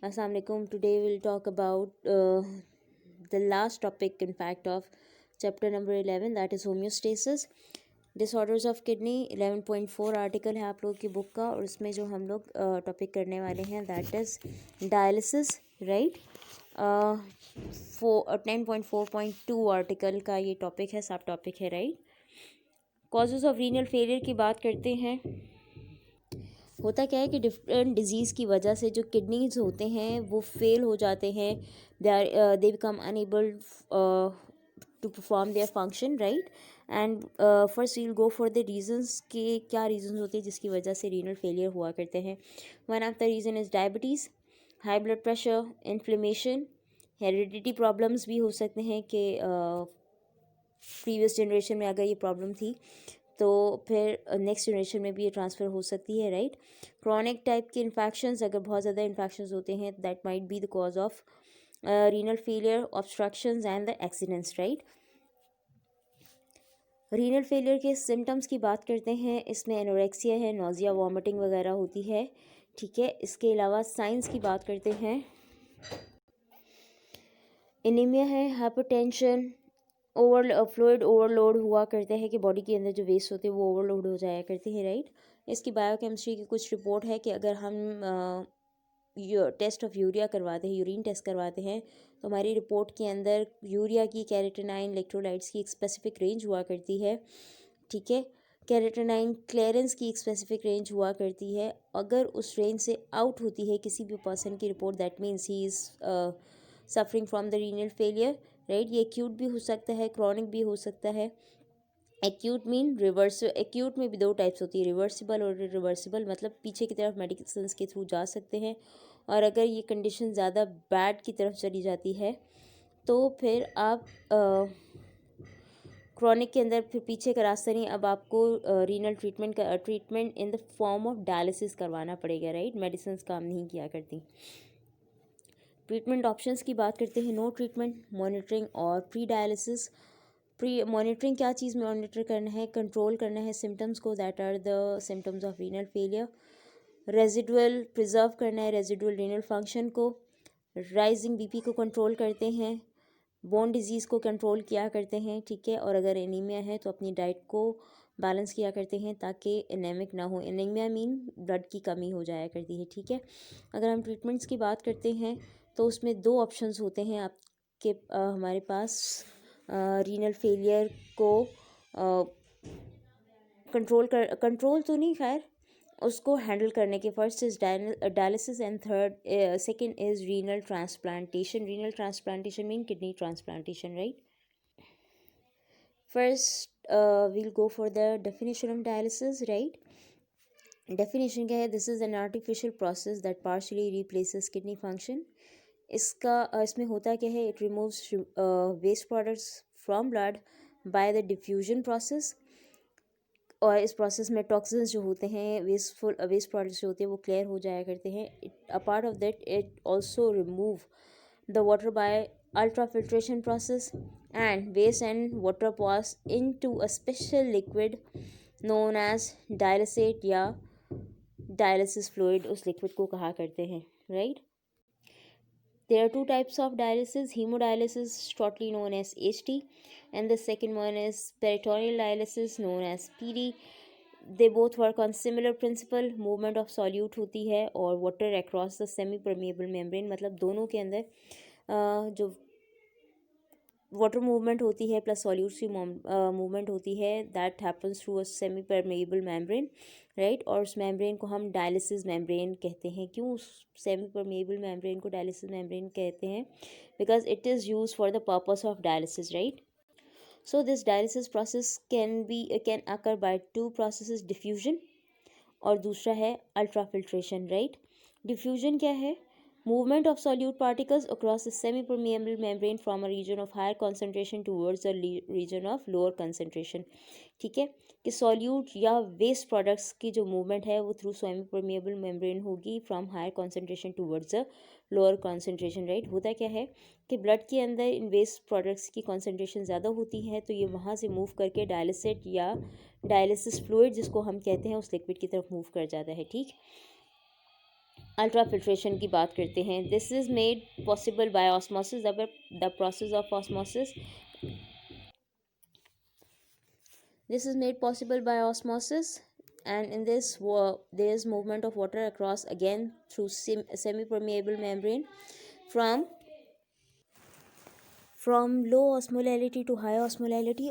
Assalamu alaikum. Today we'll talk about the last topic, in fact, of chapter number 11, that is homeostasis. Disorders of kidney 11.4 article है आप लोगों की book का, और उसमें जो हम लोग टॉपिक करने वाले हैं that is dialysis, right. 10.4.2 article का ये टॉपिक है, सब टॉपिक है, right. Causes of renal failure की बात करते हैं. होता क्या है कि डिफरेंट डिजीज़ की वजह से जो किडनीज होते हैं वो फेल हो जाते हैं. They become unable to perform their function, right. And first we'll go for the reasons कि क्या रीजंस होते हैं जिसकी वजह से रीनल फेलियर हुआ करते हैं. One of the reason is diabetes, high blood pressure, inflammation. Heredity problems भी हो सकते हैं कि प्रीवियस जनरेशन में अगर ये प्रॉब्लम थी तो फिर नेक्स्ट जनरेशन में भी ये ट्रांसफ़र हो सकती है, राइट. क्रॉनिक टाइप के इन्फेक्शंस, अगर बहुत ज़्यादा इन्फेक्शंस होते हैं that might be the cause of renal failure, obstructions and the accidents, right. Renal failure के सिम्टम्स की बात करते हैं. इसमें एनोरेक्सिया है, नोजिया, वॉमिटिंग वगैरह होती है, ठीक है. इसके अलावा साइंस की बात करते हैं. एनीमिया है, हाइपरटेंशन, फ्लूइड ओवरलोड हुआ करते हैं कि बॉडी के अंदर जो वेस्ट होते हैं वो ओवरलोड हो जाया करते हैं, राइट. इसकी बायोकेमिस्ट्री की कुछ रिपोर्ट है कि अगर हम टेस्ट ऑफ यूरिया करवाते हैं, यूरिन टेस्ट करवाते हैं, तो हमारी रिपोर्ट के अंदर यूरिया की, कैरेटिनाइन, इलेक्ट्रोलाइट्स की एक स्पेसिफिक रेंज हुआ करती है, ठीक है. कैरेटिनाइन क्लियरेंस की एक स्पेसिफिक रेंज हुआ करती है. अगर उस रेंज से आउट होती है किसी भी पर्सन की report, that means he is suffering from the renal failure, right. ये एक्यूट भी हो सकता है, क्रॉनिक भी हो सकता है. एक्यूट मीन रिवर्स, एक्यूट में भी दो टाइप्स होती है, रिवर्सिबल और इरिवर्सिबल, मतलब पीछे की तरफ मेडिसिन के थ्रू जा सकते हैं. और अगर ये कंडीशन ज़्यादा बैड की तरफ चली जाती है तो फिर आप क्रॉनिक के अंदर फिर पीछे का रास्ता नहीं, अब आपको renal treatment in the form of dialysis करवाना पड़ेगा, राइट. मेडिसिन काम नहीं किया करती. ट्रीटमेंट ऑप्शंस की बात करते हैं. नो ट्रीटमेंट, मॉनिटरिंग और प्री डायलिसिस. प्री मॉनिटरिंग क्या चीज़ में मॉनिटर करना है, कंट्रोल करना है सिम्टम्स को, that are the symptoms of renal failure. Residual preserve करना है रेजिडुअल रीनल फंक्शन को. राइजिंग बीपी को कंट्रोल करते हैं. बोन डिजीज़ को कंट्रोल किया करते हैं, ठीक है. और अगर एनीमिया है तो अपनी डाइट को बैलेंस किया करते हैं ताकि एनेमिक ना हो. एनीमिया मीन ब्लड की कमी हो जाया करती है, ठीक है. अगर हम ट्रीटमेंट्स की बात करते हैं तो उसमें दो ऑप्शंस होते हैं आपके हमारे पास रीनल फेलियर को कंट्रोल तो नहीं, खैर उसको हैंडल करने के. First is dialysis and third second is renal transplantation. Renal transplantation mean kidney transplantation, right. First we'll go for the definition of dialysis, right. Definition क्या है? This is an artificial process that partially replaces kidney function. इसमें होता क्या है? It removes waste products from blood by the diffusion process. और इस process में toxins जो होते हैं, वेस्ट प्रोडक्ट्स जो होते हैं वो क्लियर हो जाया करते हैं. A part of that it also remove the water by ultra filtration process, and waste and water pass in to a special liquid known as dialysate या डायलिसिस फ्लूइड. उस लिक्विड को कहा करते हैं, right. There are two types of dialysis: hemodialysis, shortly known as HT, and the second one is peritoneal dialysis, known as PD. They both work on similar principle. Movement of solute होती है और water across the semi permeable membrane, मतलब दोनों के अंदर जो water movement होती है प्लस सॉल्यूट्स की मूवमेंट होती है, that happens through a semi permeable membrane, right. और उस मेम्ब्रेन को हम डायलिसिस मेम्ब्रेन कहते हैं. क्यों उस सेमी परमेएबल मेम्ब्रेन को डायलिसिस मेम्ब्रेन कहते हैं? Because it is use for the purpose of dialysis, right. So this dialysis process can occur by two processes, diffusion और दूसरा है अल्ट्रा फिल्ट्रेशन, राइट. डिफ्यूजन क्या है? Movement of solute particles across a semi-permeable membrane from a region of higher concentration towards a region of lower concentration. ठीक है कि solute या waste products की जो मूवमेंट है वो थ्रू सेमी परमेएबल मेम्ब्रेन होगी from higher concentration towards a lower concentration, right. होता क्या है कि ब्लड के अंदर इन वेस्ट प्रोडक्ट्स की कॉन्सेंट्रेशन ज़्यादा होती है तो ये वहाँ से मूव करके डायलिसेट या डायलिसिस फ्लूइड जिसको हम कहते हैं उस लिक्विड की तरफ मूव कर जाता है, ठीक. अल्ट्रा फिल्ट्रेशन की बात करते हैं. This is made possible by osmosis. The process of osmosis. This is made possible by osmosis, and in this there is movement of water across again through semi-permeable membrane from from low osmolality to high osmolality.